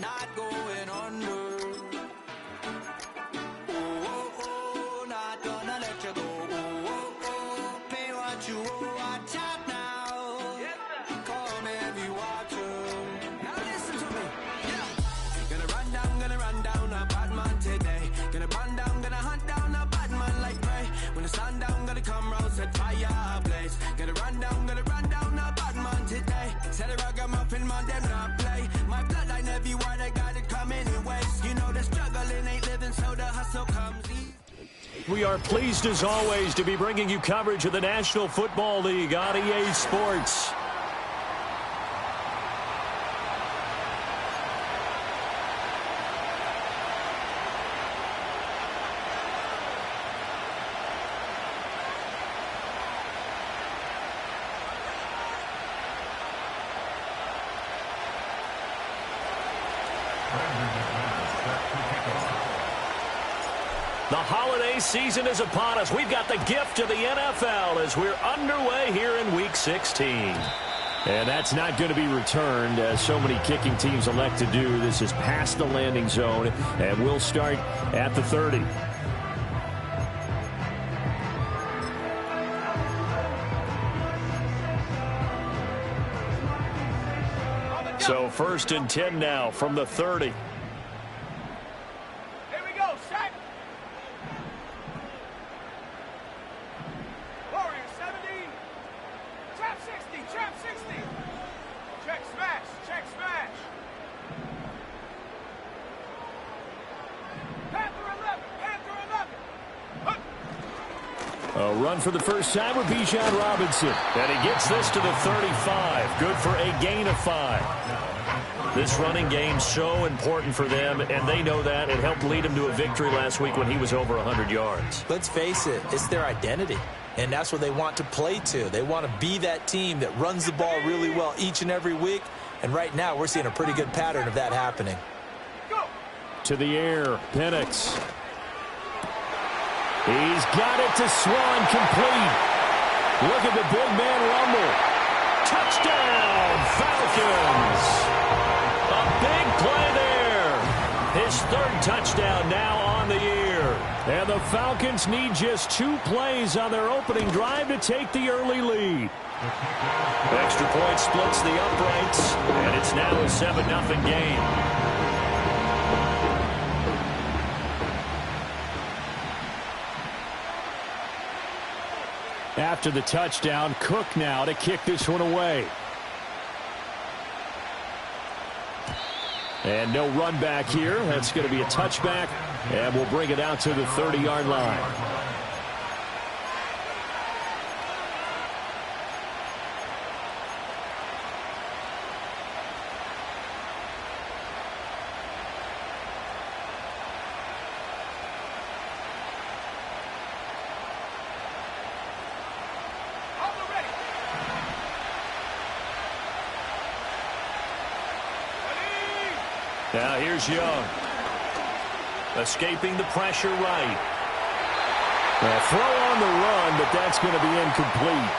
not going under. Oh, not gonna let you go. Oh, pay what you owe, watch out now. Come heavy water. Now listen to me. Yeah. Gonna run down a bad man today. Gonna run down, gonna hunt down a bad man like me. When the sun down, gonna come round, set fire blaze. Gonna run down a bad man today. Said the ragamuffin man, them not play. My bloodline everywhere, they got it coming in waves. You know the struggling ain't living, so the hustle comes easy. We are pleased as always to be bringing you coverage of the National Football League on EA Sports. The holiday season is upon us. We've got the gift of the NFL as we're underway here in Week 16. And that's not going to be returned, as so many kicking teams elect to do. This is past the landing zone, and we'll start at the 30. So 1st and 10 now from the 30. A run for the first time with Bijan Robinson. And he gets this to the 35. Good for a gain of 5. This running game so important for them, and they know that. It helped lead him to a victory last week when he was over 100 yards. Let's face it, it's their identity. And that's what they want to play to. They want to be that team that runs the ball really well each and every week. And right now, we're seeing a pretty good pattern of that happening. To the air, Penix. He's got it to Swan, complete. Look at the big man rumble. Touchdown, Falcons. A big play there. His 3rd touchdown now on the year. And the Falcons need just 2 plays on their opening drive to take the early lead. Extra point splits the uprights, and it's now a 7-0 game. After the touchdown, Cook now to kick this one away. And no run back here. That's going to be a touchback, and we'll bring it out to the 30-yard line. Now here's Young. Escaping the pressure right. A throw on the run, but that's going to be incomplete.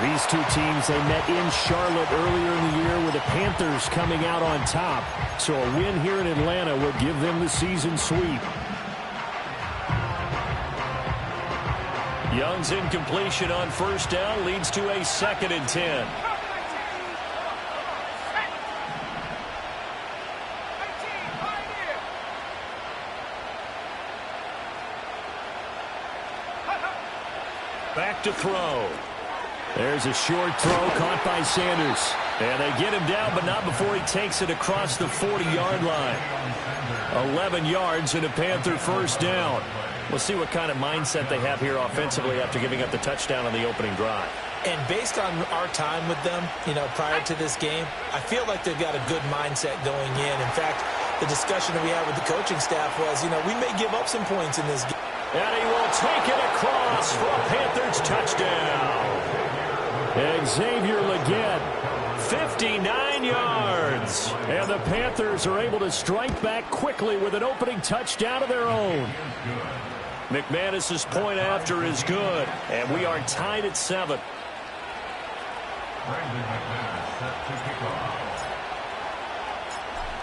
These two teams, they met in Charlotte earlier in the year with the Panthers coming out on top. So a win here in Atlanta will give them the season sweep. Young's incompletion on 1st down leads to a 2nd and 10. Back to throw. There's a short throw caught by Sanders. And they get him down, but not before he takes it across the 40-yard line. 11 yards and a Panther 1st down. We'll see what kind of mindset they have here offensively after giving up the touchdown on the opening drive. And based on our time with them, prior to this game, I feel like they've got a good mindset going in. In fact, the discussion that we had with the coaching staff was, we may give up some points in this game. And he will take it across for a Panthers touchdown. Xavier Legette, 59 yards. And the Panthers are able to strike back quickly with an opening touchdown of their own. McManus's point after is good, and we are tied at 7.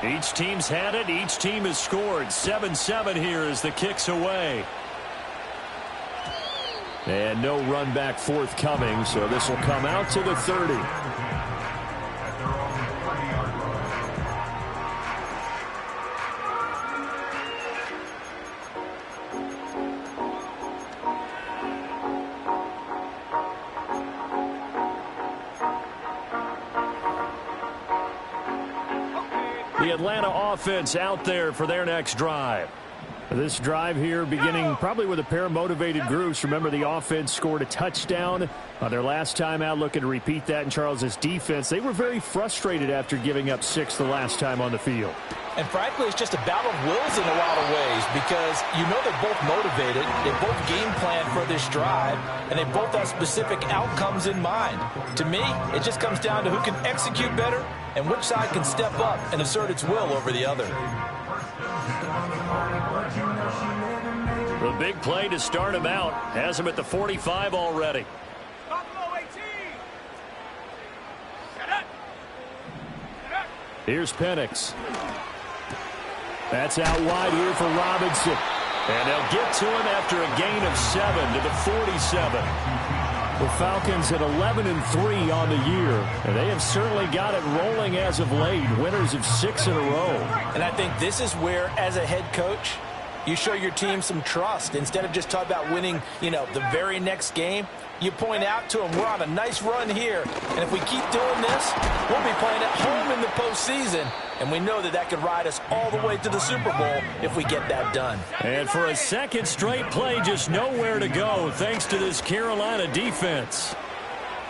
Each team's had it. Each team has scored. 7-7 here as the kick's away. And no run back forthcoming, so this will come out to the 30. The Atlanta offense out there for their next drive. This drive here beginning probably with a pair of motivated groups. Remember, the offense scored a touchdown on their last time out, looking to repeat that in Charles's defense. They were very frustrated after giving up 6 the last time on the field. And frankly, it's just a battle of wills in a lot of ways because you know they're both motivated, they both game plan for this drive, and they both have specific outcomes in mind. To me, it just comes down to who can execute better and which side can step up and assert its will over the other. The big play to start him out has him at the 45 already. Here's Penix. That's out wide here for Robinson. And they'll get to him after a gain of 7 to the 47. The Falcons at 11-3 on the year. And they have certainly got it rolling as of late. Winners of 6 in a row. And I think this is where, as a head coach, you show your team some trust. Instead of just talking about winning, the very next game, you point out to them, we're on a nice run here. And if we keep doing this, we'll be playing at home in the postseason. And we know that could ride us all the way to the Super Bowl if we get that done. And for a second straight play, just nowhere to go thanks to this Carolina defense.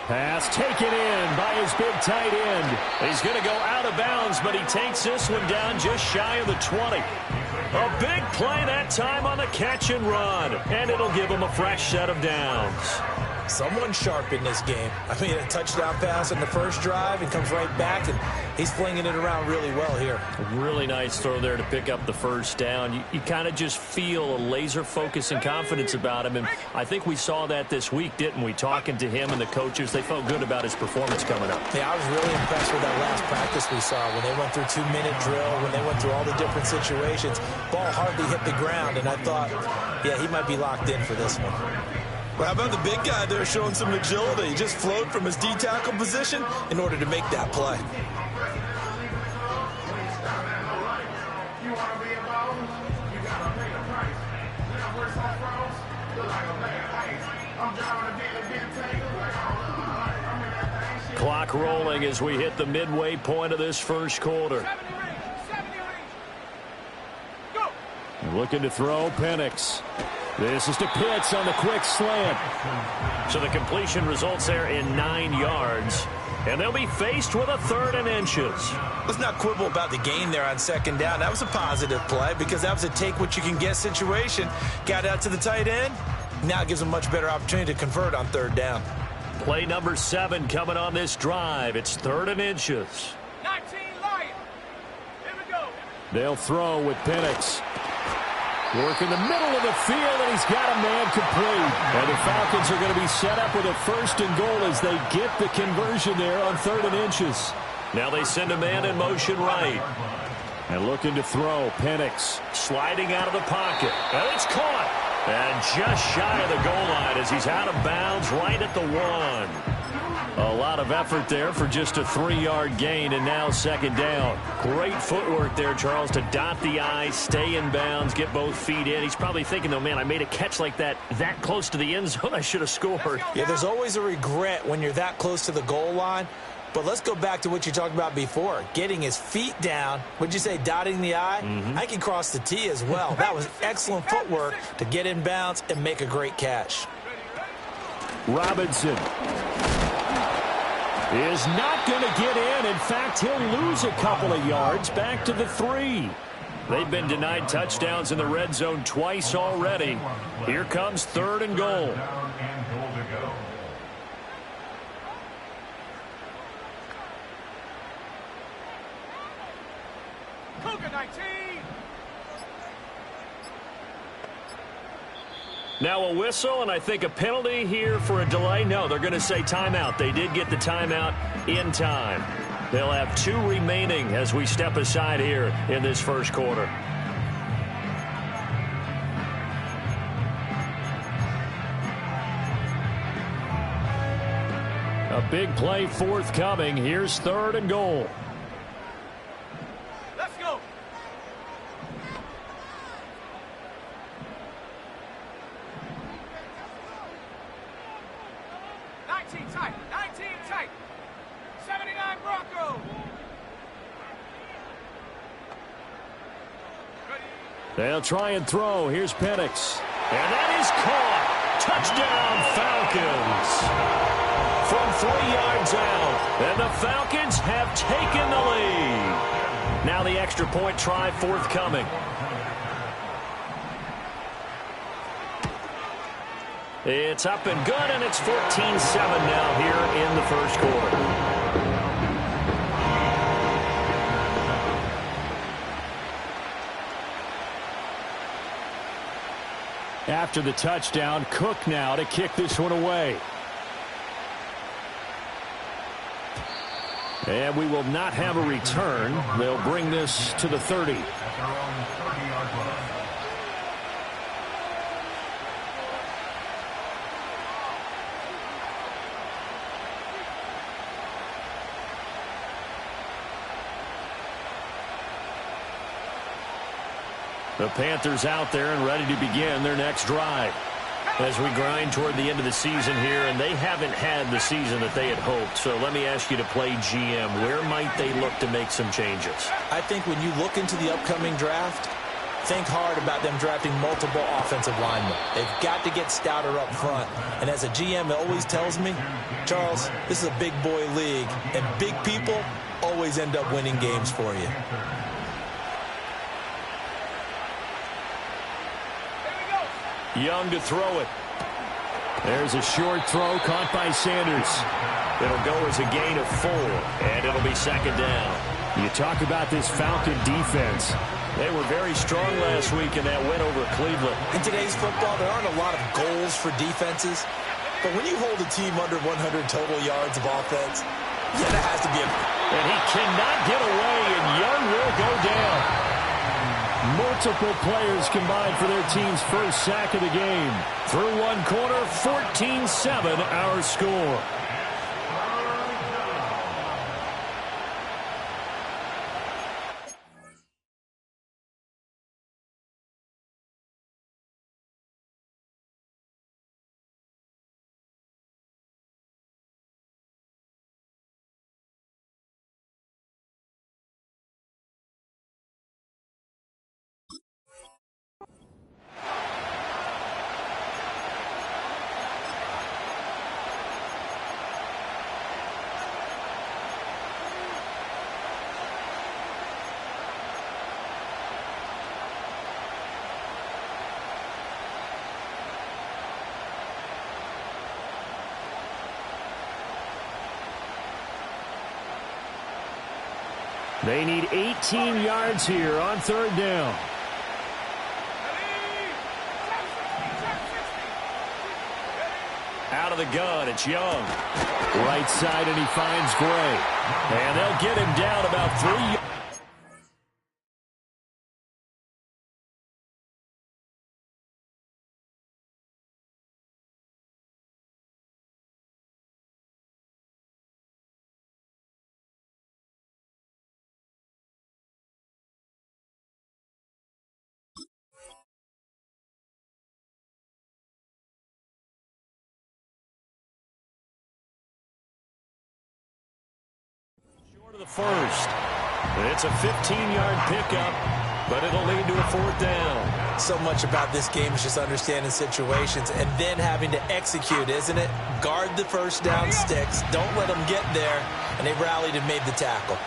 Pass taken in by his big tight end. He's going to go out of bounds, but he takes this one down just shy of the 20. A big play that time on the catch and run. And it'll give him a fresh set of downs. Someone sharp in this game. I mean, a touchdown pass on the first drive and comes right back, and he's flinging it around really well here. A really nice throw there to pick up the first down. You kind of just feel a laser focus and confidence about him, and I think we saw that this week, didn't we? Talking to him and the coaches, they felt good about his performance coming up. Yeah, I was really impressed with that last practice we saw when they went through 2-minute drill, when they went through all the different situations. Ball hardly hit the ground, and I thought, yeah, he might be locked in for this one. Well, how about the big guy there showing some agility? He just flowed from his D-tackle position in order to make that play. Clock rolling as we hit the midway point of this first quarter. Looking to throw, Penix. This is to Pitts on the quick slant. So the completion results there in 9 yards. And they'll be faced with a 3rd and inches. Let's not quibble about the gain there on second down. That was a positive play because that was a take-what-you-can-get situation. Got out to the tight end. Now it gives them a much better opportunity to convert on 3rd down. Play number 7 coming on this drive. It's 3rd and inches. 19 Lions. Here we go. They'll throw with Penix. Work in the middle of the field, and he's got a man complete. And the Falcons are going to be set up with a 1st and goal as they get the conversion there on 3rd and inches. Now they send a man in motion right. And looking to throw, Penix sliding out of the pocket. And it's caught. And just shy of the goal line as he's out of bounds right at the 1. A lot of effort there for just a 3-yard gain, and now 2nd down. Great footwork there, Charles, to dot the I, stay in bounds, get both feet in. He's probably thinking, though, man, I made a catch like that close to the end zone. I should have scored. Yeah, there's always a regret when you're that close to the goal line. But let's go back to what you talked about before, getting his feet down. Would you say dotting the I? I can cross the T as well. That was excellent footwork to get in bounds and make a great catch. Robinson is not going to get in. In fact, he'll lose a couple of yards back to the 3. They've been denied touchdowns in the red zone twice already. Here comes 3rd and goal. Cougar 19. Now a whistle, and I think a penalty here for a delay. No, they're going to say timeout. They did get the timeout in time. They'll have 2 remaining as we step aside here in this first quarter. A big play forthcoming. Here's 3rd and goal. Let's go. Tight. 19 tight. 79 Broncos. They'll try and throw. Here's Penix. And that is caught. Touchdown, Falcons. From 3 yards out. And the Falcons have taken the lead. Now the extra point try forthcoming. It's up and good, and it's 14-7 now here in the first quarter. After the touchdown, Cook now to kick this one away. And we will not have a return. They'll bring this to the 30. The Panthers out there and ready to begin their next drive. As we grind toward the end of the season here, and they haven't had the season that they had hoped. So let me ask you to play GM. Where might they look to make some changes? I think when you look into the upcoming draft, think hard about them drafting multiple offensive linemen. They've got to get stouter up front. And as a GM, it always tells me, Charles, this is a big boy league, and big people always end up winning games for you. Young to throw it. There's a short throw caught by Sanders. It'll go as a gain of 4, and it'll be 2nd down. You talk about this Falcon defense. They were very strong last week in that win over Cleveland. In today's football, there aren't a lot of goals for defenses, but when you hold a team under 100 total yards of offense, yeah, that has to be a... And he cannot get away, and Young will go down. Multiple players combined for their team's first sack of the game. Through one quarter, 14-7 our score. They need 18 yards here on 3rd down. Out of the gun, it's Young. Right side, and he finds Gray. And they'll get him down about 3 yards. The first. It's a 15-yard pickup, but it'll lead to a 4th down. So much about this game is just understanding situations and then having to execute, isn't it? Guard the first down sticks. Don't let them get there. And they rallied and made the tackle.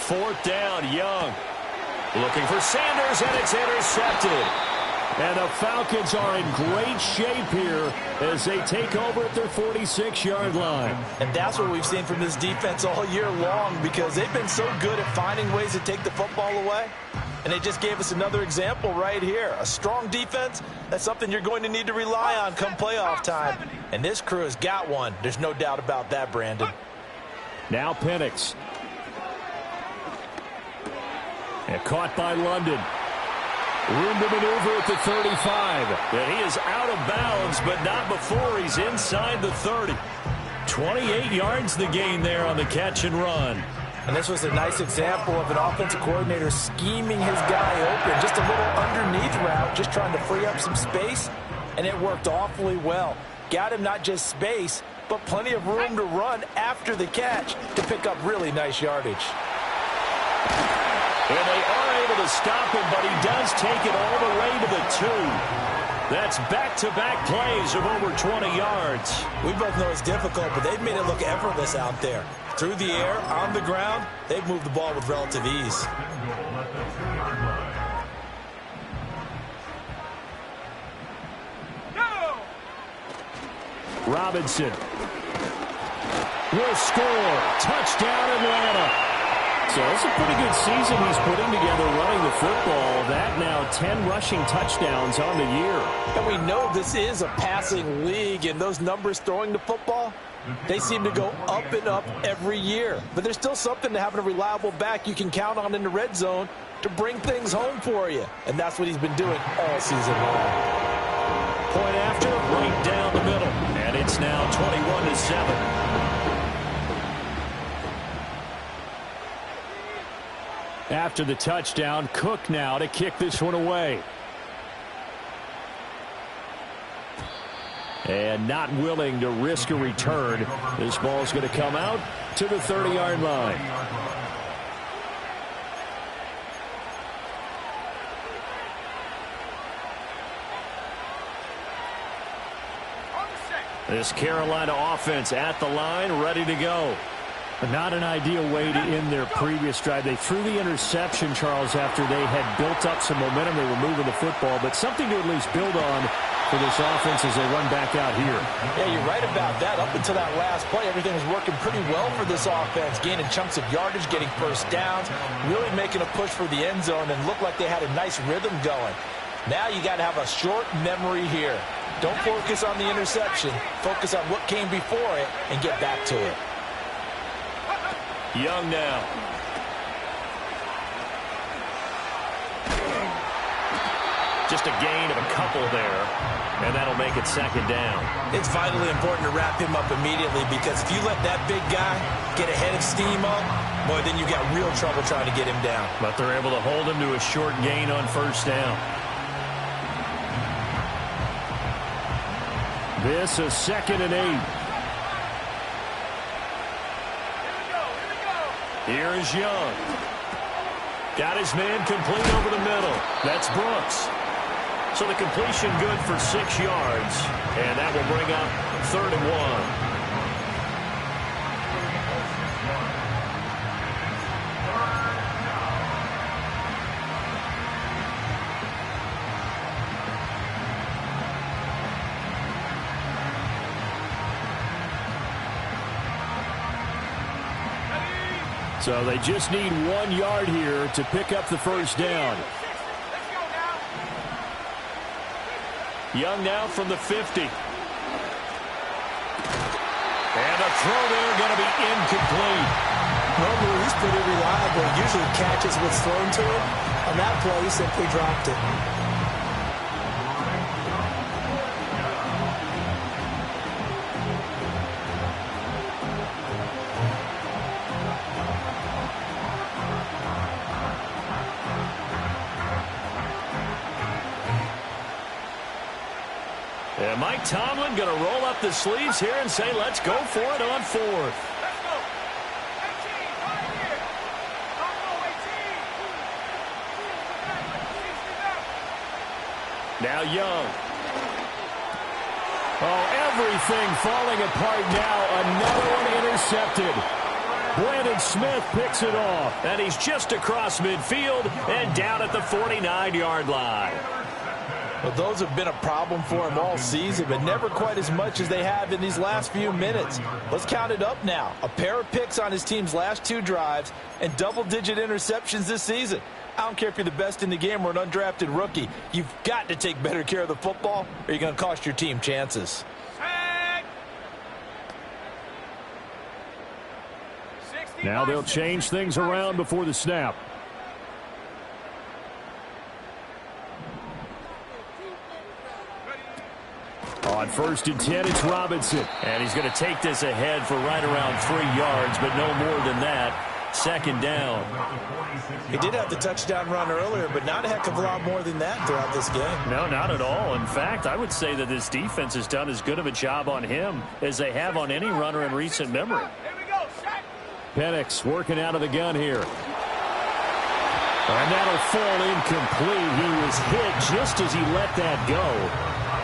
Fourth down, Young. Looking for Sanders, and it's intercepted. And the Falcons are in great shape here as they take over at their 46-yard line. And that's what we've seen from this defense all year long, because they've been so good at finding ways to take the football away. And they just gave us another example right here. A strong defense, that's something you're going to need to rely on come playoff time. And this crew has got one. There's no doubt about that, Brandon. Now Penix. And caught by London. Room to maneuver at the 35. And he is out of bounds, but not before he's inside the 30. 28 yards the gain there on the catch and run. And this was a nice example of an offensive coordinator scheming his guy open. Just a little underneath route, just trying to free up some space. And it worked awfully well. Got him not just space, but plenty of room to run after the catch to pick up really nice yardage. And they are able to stop him, but he does take it all the way to the 2. That's back-to-back plays of over 20 yards. We both know it's difficult, but they've made it look effortless out there. Through the air, on the ground, they've moved the ball with relative ease. No! Robinson will score. Touchdown, Atlanta. So it's a pretty good season he's putting together running the football. That now 10 rushing touchdowns on the year. And we know this is a passing league, and those numbers throwing the football, they seem to go up and up every year. But there's still something to having a reliable back you can count on in the red zone to bring things home for you. And that's what he's been doing all season long. Point after, right down the middle. And it's now 21-7. After the touchdown, Cook now to kick this one away. And not willing to risk a return. This ball's going to come out to the 30-yard line. This Carolina offense at the line, ready to go. But not an ideal way to end their previous drive. They threw the interception, Charles, after they had built up some momentum. They were moving the football, but something to at least build on for this offense as they run back out here. Yeah, you're right about that. Up until that last play, everything was working pretty well for this offense, gaining chunks of yardage, getting first downs, really making a push for the end zone, and looked like they had a nice rhythm going. Now you got to have a short memory here. Don't focus on the interception. Focus on what came before it and get back to it. Young now. Just a gain of a couple there, and that'll make it second down. It's vitally important to wrap him up immediately, because if you let that big guy get a head of steam up, boy, then you got real trouble trying to get him down. But they're able to hold him to a short gain on first down. This is 2nd and 8. Here is Young. Got his man complete over the middle. That's Brooks. So the completion good for 6 yards. And that will bring up 3rd and 1. So they just need 1 yard here to pick up the first down. Young now from the 50. And a throw there going to be incomplete. Normally he's pretty reliable. Usually catches what's thrown to him. On that play, he simply dropped it. And Mike Tomlin going to roll up the sleeves here and say, let's go for it on 4th. Let's go. 18, right here. Don't go, 18. Now Young. Oh, everything falling apart now. Another one intercepted. Brandon Smith picks it off. And he's just across midfield and down at the 49-yard line. Well, those have been a problem for him all season, but never quite as much as they have in these last few minutes. Let's count it up now. A pair of picks on his team's last 2 drives and double-digit interceptions this season. I don't care if you're the best in the game or an undrafted rookie. You've got to take better care of the football or you're going to cost your team chances. Now they'll change things around before the snap. On 1st and 10, it's Robinson. And he's going to take this ahead for right around 3 yards, but no more than that. 2nd down. He did have the touchdown run earlier, but not a heck of a lot more than that throughout this game. No, not at all. In fact, I would say that this defense has done as good of a job on him as they have on any runner in recent memory. Penix working out of the gun here. And that'll fall incomplete. He was hit just as he let that go.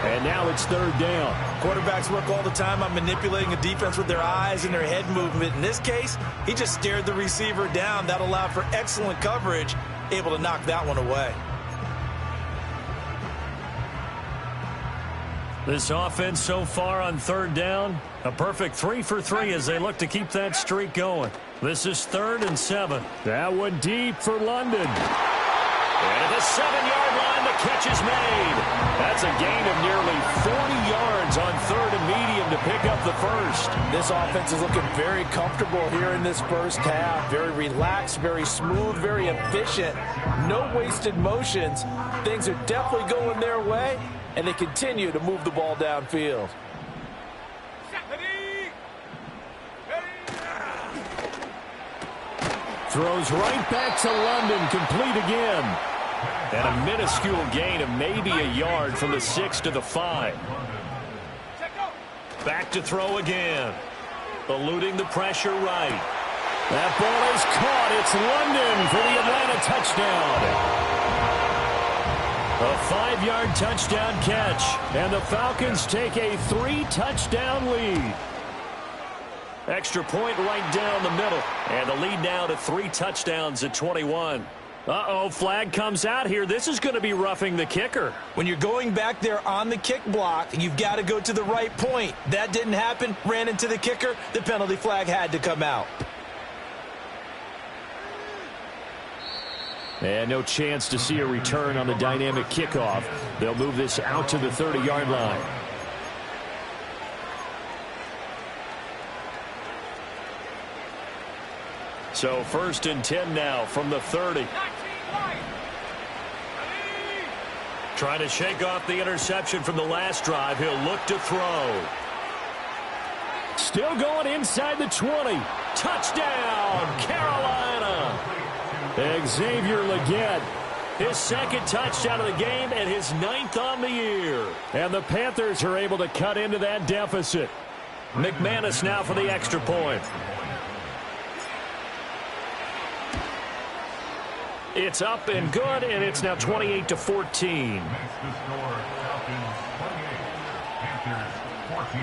And now it's 3rd down. Quarterbacks work all the time on manipulating a defense with their eyes and their head movement. In this case, he just stared the receiver down. That allowed for excellent coverage, able to knock that one away. This offense so far on 3rd down, a perfect 3 for 3 as they look to keep that streak going. This is 3rd and 7. That one deep for London. And at the 7-yard line, the catch is made. That's a gain of nearly 40 yards on 3rd and medium to pick up the first. This offense is looking very comfortable here in this first half. Very relaxed, very smooth, very efficient. No wasted motions. Things are definitely going their way, and they continue to move the ball downfield. Throws right back to London, complete again. And a minuscule gain of maybe a yard from the 6 to the 5. Back to throw again. Eluding the pressure right. That ball is caught. It's London for the Atlanta touchdown. A 5-yard touchdown catch. And the Falcons take a 3-touchdown lead. Extra point right down the middle. And the lead now to 3 touchdowns at 21. Uh-oh, flag comes out here. This is going to be roughing the kicker. When you're going back there on the kick block, you've got to go to the right point. That didn't happen. Ran into the kicker. The penalty flag had to come out. And no chance to see a return on the dynamic kickoff. They'll move this out to the 30-yard line. So 1st and 10 now from the 30. Trying to shake off the interception from the last drive. He'll look to throw. Still going inside the 20. Touchdown, Carolina. Xavier Legette. His 2nd touchdown of the game and his 9th on the year. And the Panthers are able to cut into that deficit. McManus now for the extra point. It's up and good, and it's now 28-14. Next to score, Falcons 28, Panthers 14.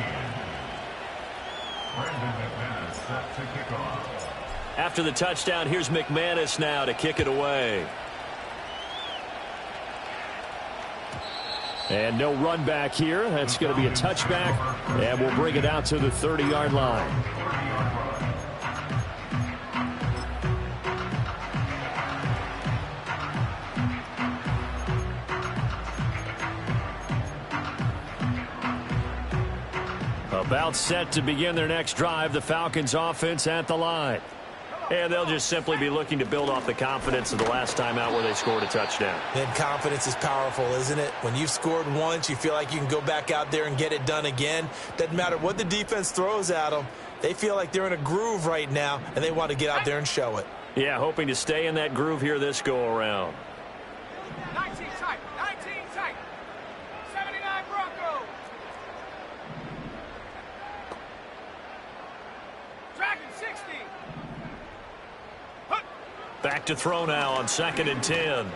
Brandon McManus set to kick off. After the touchdown, here's McManus now to kick it away. And no run back here. That's going to be a touchback, and we'll bring it out to the 30-yard line. About set to begin their next drive, the Falcons offense at the line. And they'll just simply be looking to build off the confidence of the last time out where they scored a touchdown. And confidence is powerful, isn't it? When you've scored once, you feel like you can go back out there and get it done again. Doesn't matter what the defense throws at them. They feel like they're in a groove right now, and they want to get out there and show it. Yeah, hoping to stay in that groove here this go-around. 19 tight, 79 Broncos. Dragon 60. Back to throw now on 2nd and 10.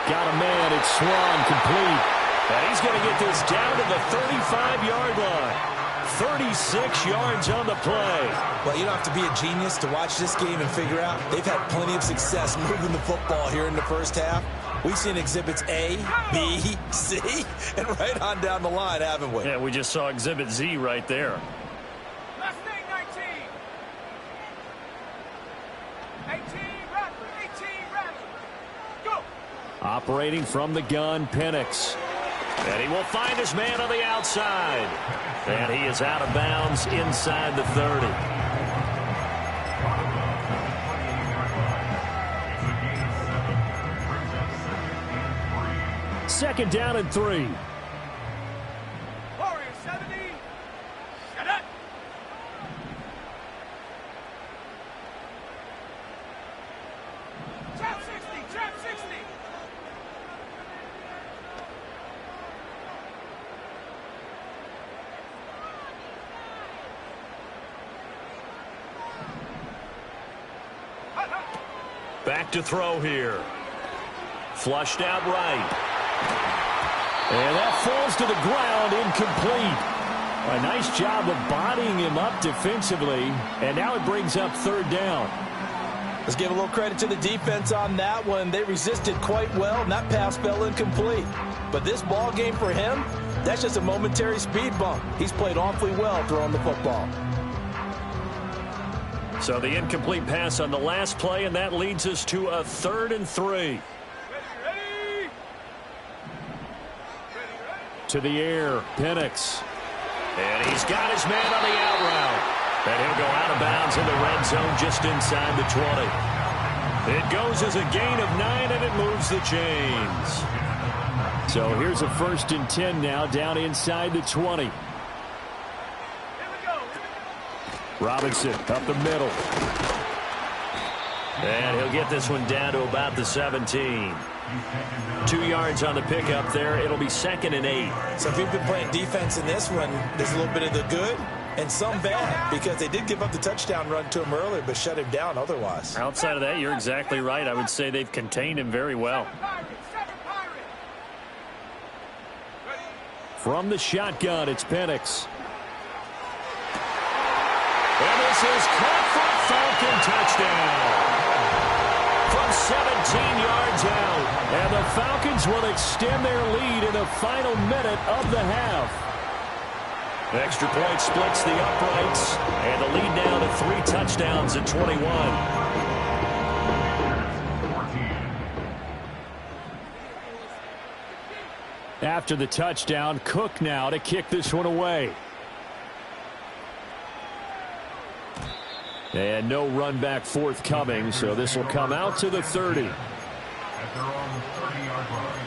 Got a man. It's Swan complete. And he's going to get this down to the 35-yard line. 36 yards on the play. Well, you don't have to be a genius to watch this game and figure out they've had plenty of success moving the football here in the first half. We've seen exhibits A, B, C, and right on down the line, haven't we? Yeah, we just saw exhibit Z right there. Last thing, 19. 18, Rattler. 18, Rattler. Go. Operating from the gun, Penix. And he will find his man on the outside. And he is out of bounds inside the 30. Second down and 3. Warriors 70. Shut up. Trap 60. Trap 60. Back to throw here. Flushed out right. And that falls to the ground, incomplete. A nice job of bodying him up defensively, and now it brings up third down. Let's give a little credit to the defense on that one. They resisted quite well, and that pass fell incomplete. But this ball game for him, that's just a momentary speed bump. He's played awfully well throwing the football. So the incomplete pass on the last play, and that leads us to a 3rd and 3. Ready. To the air, Penix. And he's got his man on the out route. And he'll go out of bounds in the red zone just inside the 20. It goes as a gain of 9, and it moves the chains. So here's a 1st and 10 now, down inside the 20. Robinson up the middle. And he'll get this one down to about the 17. 2 yards on the pickup there. It'll be 2nd and 8. So if you've been playing defense in this one, there's a little bit of the good and some bad, because they did give up the touchdown run to him earlier but shut him down otherwise. Outside of that, you're exactly right. I would say they've contained him very well. From the shotgun, it's Penix. And this is caught for a Falcon touchdown. From 17 yards out. And the Falcons will extend their lead in the final minute of the half. Extra point splits the uprights. And the lead now to 3 touchdowns at 21. After the touchdown, Cook now to kick this one away. And no run back forthcoming, so this will come out to the 30. At their own 30-yard line.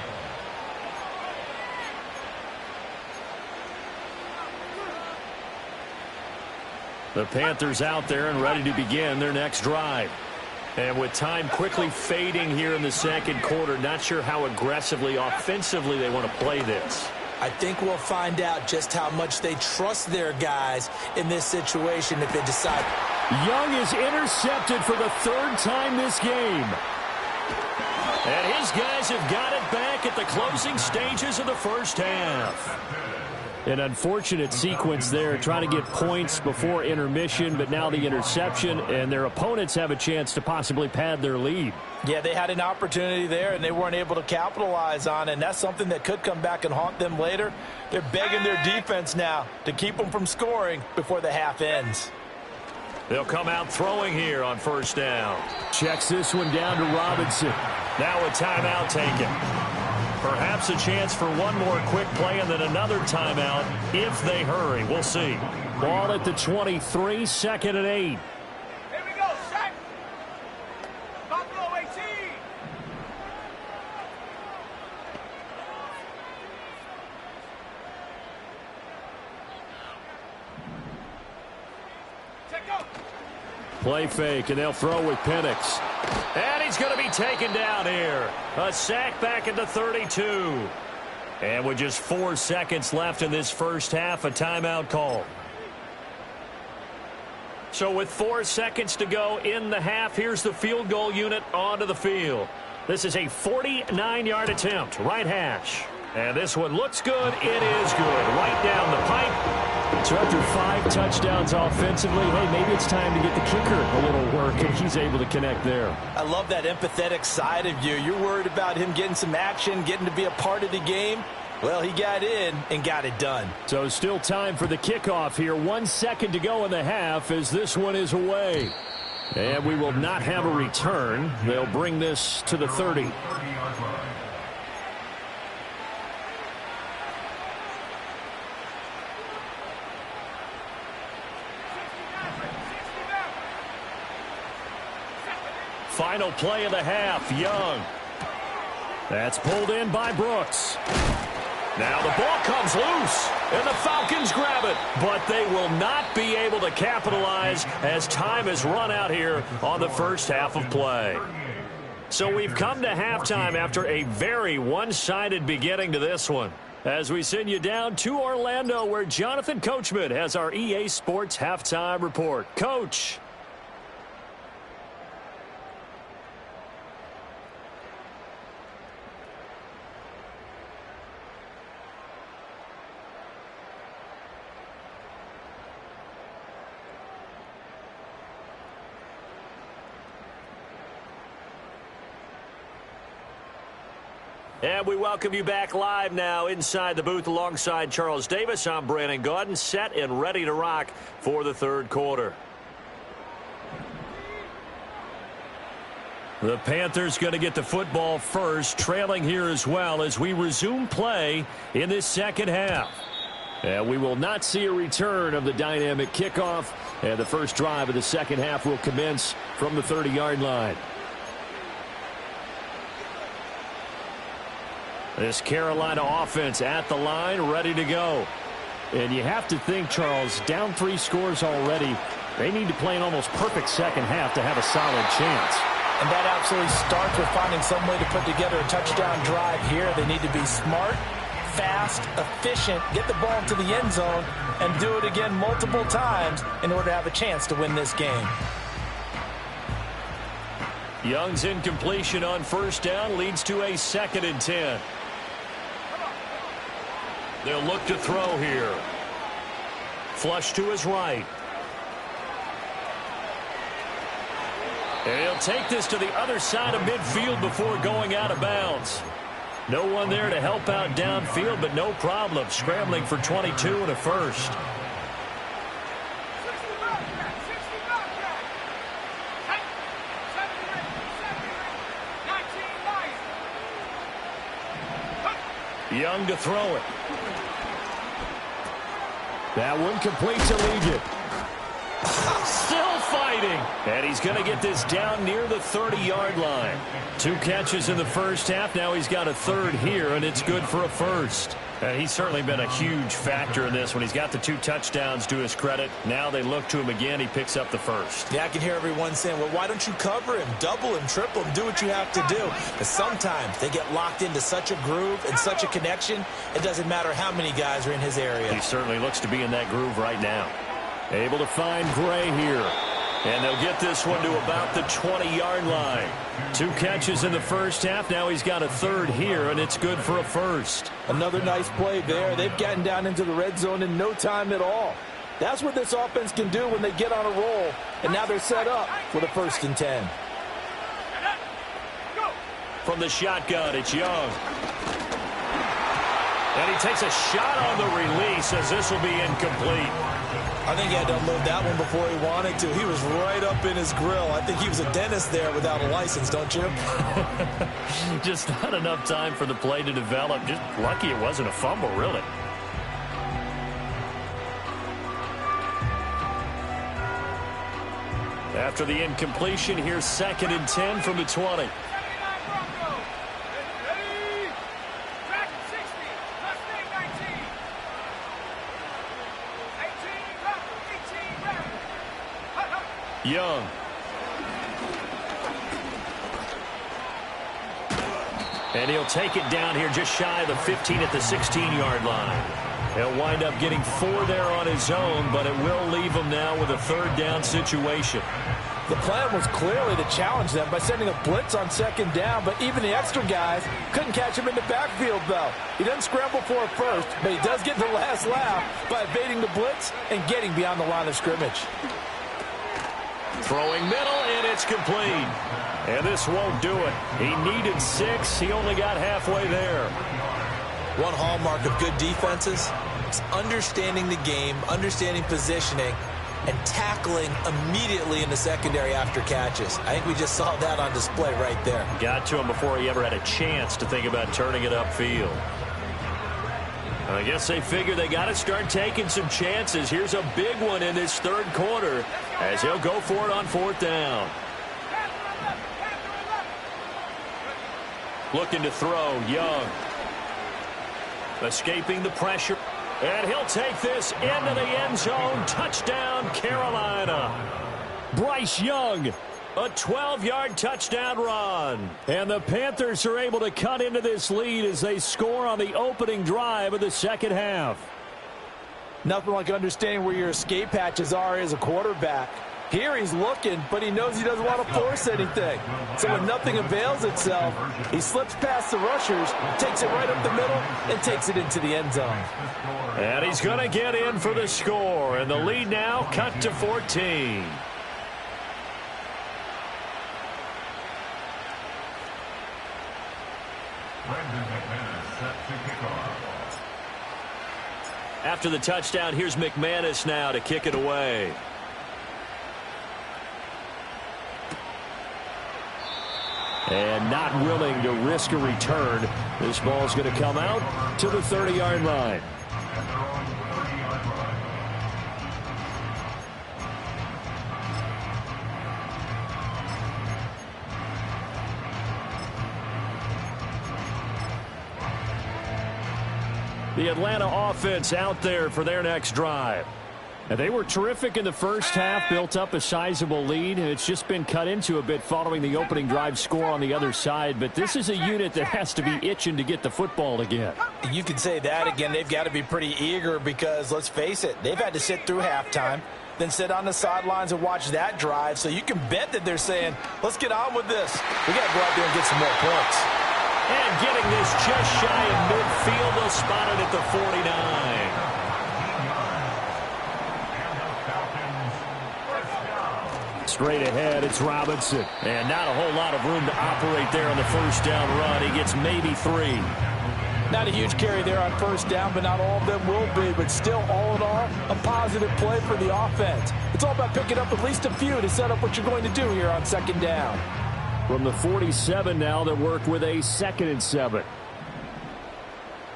The Panthers out there and ready to begin their next drive. And with time quickly fading here in the second quarter, not sure how aggressively, offensively they want to play this. I think we'll find out just how much they trust their guys in this situation if they decide. Young is intercepted for the 3rd time this game. And his guys have got it back at the closing stages of the first half. An unfortunate sequence there, trying to get points before intermission, but now the interception, and their opponents have a chance to possibly pad their lead. Yeah, they had an opportunity there, and they weren't able to capitalize on it, and that's something that could come back and haunt them later. They're begging their defense now to keep them from scoring before the half ends. They'll come out throwing here on 1st down. Checks this one down to Robinson. Now a timeout taken. Perhaps a chance for one more quick play and then another timeout if they hurry. We'll see. Ball at the 23, 2nd and 8. Here we go, set. Buffalo 18. Check out. Play fake, and they'll throw with Penix. And he's going to be taken down here. A sack back at the 32. And with just 4 seconds left in this first half, a timeout call. So with 4 seconds to go in the half, here's the field goal unit onto the field. This is a 49-yard attempt, right hash. And this one looks good. It is good. Right down the pipe. So after 5 touchdowns offensively, hey, maybe it's time to get the kicker a little work, and he's able to connect there. I love that empathetic side of you. You're worried about him getting some action, getting to be a part of the game. Well, he got in and got it done. So still time for the kickoff here. 1 second to go in the half as this one is away. And we will not have a return. They'll bring this to the 30. Final play of the half, Young. That's pulled in by Brooks. Now the ball comes loose, and the Falcons grab it. But they will not be able to capitalize as time has run out here on the first half of play. So we've come to halftime after a very one-sided beginning to this one. As we send you down to Orlando, where Jonathan Coachman has our EA Sports Halftime Report. Coach. And we welcome you back live now inside the booth alongside Charles Davis. I'm Brandon Gaudin, set and ready to rock for the third quarter. The Panthers going to get the football first, trailing here as well as we resume play in this second half. And we will not see a return of the dynamic kickoff. And the first drive of the second half will commence from the 30-yard line. This Carolina offense at the line, ready to go. And you have to think, Charles, down 3 scores already. They need to play an almost perfect second half to have a solid chance. And that absolutely starts with finding some way to put together a touchdown drive here. They need to be smart, fast, efficient, get the ball to the end zone, and do it again multiple times in order to have a chance to win this game. Young's incompletion on first down leads to a 2nd and 10. They'll look to throw here. Flush to his right. And he'll take this to the other side of midfield before going out of bounds. No one there to help out downfield, but no problem. Scrambling for 22 and a first. Young to throw it. That one complete to Legion. Still fighting. And he's going to get this down near the 30-yard line. 2 catches in the first half. Now he's got a 3rd here, and it's good for a first. And he's certainly been a huge factor in this when he's got the 2 touchdowns to his credit. Now they look to him again. He picks up the first. Yeah, I can hear everyone saying, well, why don't you cover him, double him, triple him, do what you have to do. Because sometimes they get locked into such a groove and such a connection, it doesn't matter how many guys are in his area. He certainly looks to be in that groove right now. Able to find Gray here. And they'll get this one to about the 20-yard line. 2 catches in the first half. Now he's got a 3rd here, and it's good for a first. Another nice play there. They've gotten down into the red zone in no time at all. That's what this offense can do when they get on a roll. And now they're set up for the 1st and 10. From the shotgun, it's Young. And he takes a shot on the release as this will be incomplete. I think he had to unload that one before he wanted to. He was right up in his grill. I think he was a dentist there without a license, don't you? Just not enough time for the play to develop. Just lucky it wasn't a fumble, really. After the incompletion, here's 2nd and 10 from the 20. Young. And he'll take it down here just shy of the 15 at the 16-yard line. He'll wind up getting 4 there on his own, but it will leave him now with a 3rd down situation. The plan was clearly to challenge them by sending a blitz on second down, but even the extra guys couldn't catch him in the backfield, though. He doesn't scramble for it first, but he does get the last laugh by evading the blitz and getting beyond the line of scrimmage. Throwing middle, and it's complete. And this won't do it. He needed 6. He only got halfway there. One hallmark of good defenses is understanding the game, understanding positioning, and tackling immediately in the secondary after catches. I think we just saw that on display right there. Got to him before he ever had a chance to think about turning it upfield. I guess they figure they got to start taking some chances. Here's a big one in this third quarter as he'll go for it on 4th down. Looking to throw, Young. Escaping the pressure. And he'll take this into the end zone. Touchdown, Carolina. Bryce Young, a 12-yard touchdown run. And the Panthers are able to cut into this lead as they score on the opening drive of the second half. Nothing like understanding where your escape hatches are as a quarterback. Here he's looking, but he knows he doesn't want to force anything. So when nothing avails itself, he slips past the rushers, takes it right up the middle, and takes it into the end zone. And he's going to get in for the score, and the lead now cut to 14. After the touchdown, here's McManus now to kick it away. And not willing to risk a return. This ball's going to come out to the 30-yard line. The Atlanta offense out there for their next drive. And they were terrific in the first half, built up a sizable lead, and it's just been cut into a bit following the opening drive score on the other side. But this is a unit that has to be itching to get the football again. You can say that again. They've got to be pretty eager because, let's face it, they've had to sit through halftime, then sit on the sidelines and watch that drive. So you can bet that they're saying, let's get on with this. We got to go out there and get some more points. And getting this just shy of midfield, they'll spot it at the 49. Straight ahead, it's Robinson. And not a whole lot of room to operate there on the first down run. He gets maybe 3. Not a huge carry there on first down, but not all of them will be. But still, all in all, a positive play for the offense. It's all about picking up at least a few to set up what you're going to do here on second down. From the 47 now, they work with a 2nd and 7.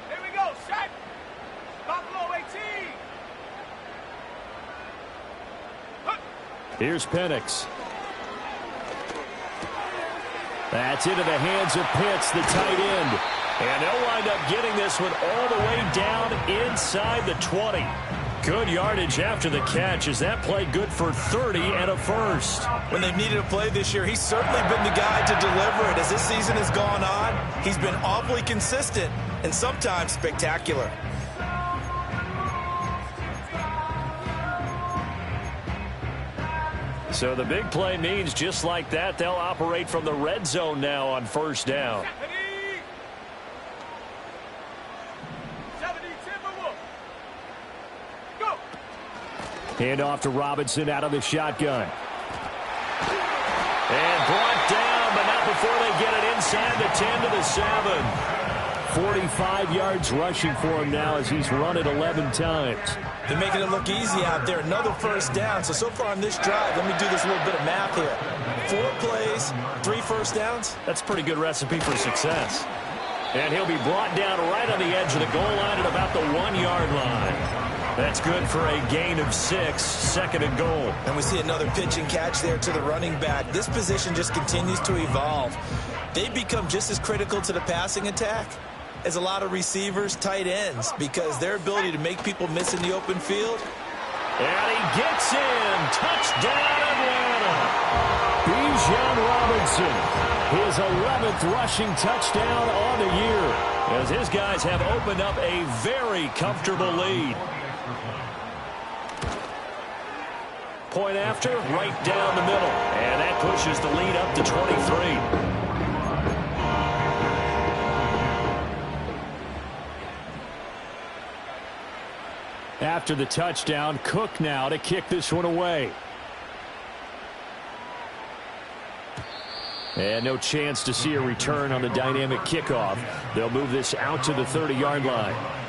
Here we go, set. Buffalo 18. Here's Penix. That's into the hands of Pitts, the tight end. And they'll wind up getting this one all the way down inside the 20. Good yardage after the catch. Is that play good for 30 and a first? When they've needed a play this year, he's certainly been the guy to deliver it. As this season has gone on, he's been awfully consistent and sometimes spectacular. So the big play means just like that, they'll operate from the red zone now on first down. 70 Timberwolves. Go. Hand off to Robinson out of the shotgun. And brought down, but not before they get it inside the 10 to the 7. 45 yards rushing for him now as he's run it 11 times. They're making it look easy out there. Another first down. So far on this drive, let me do this little bit of math here. 4 plays, 3 first downs. That's a pretty good recipe for success. And he'll be brought down right on the edge of the goal line at about the 1-yard line. That's good for a gain of 6, 2nd and goal. And we see another pitch and catch there to the running back. This position just continues to evolve. They become just as critical to the passing attack as a lot of receivers, tight ends, because their ability to make people miss in the open field. And he gets in. Touchdown, Atlanta. Bijan Robinson, his 11th rushing touchdown on the year, as his guys have opened up a very comfortable lead. Point after, right down the middle. And that pushes the lead up to 23. After the touchdown, Cook now to kick this one away. And no chance to see a return on the dynamic kickoff. They'll move this out to the 30-yard line.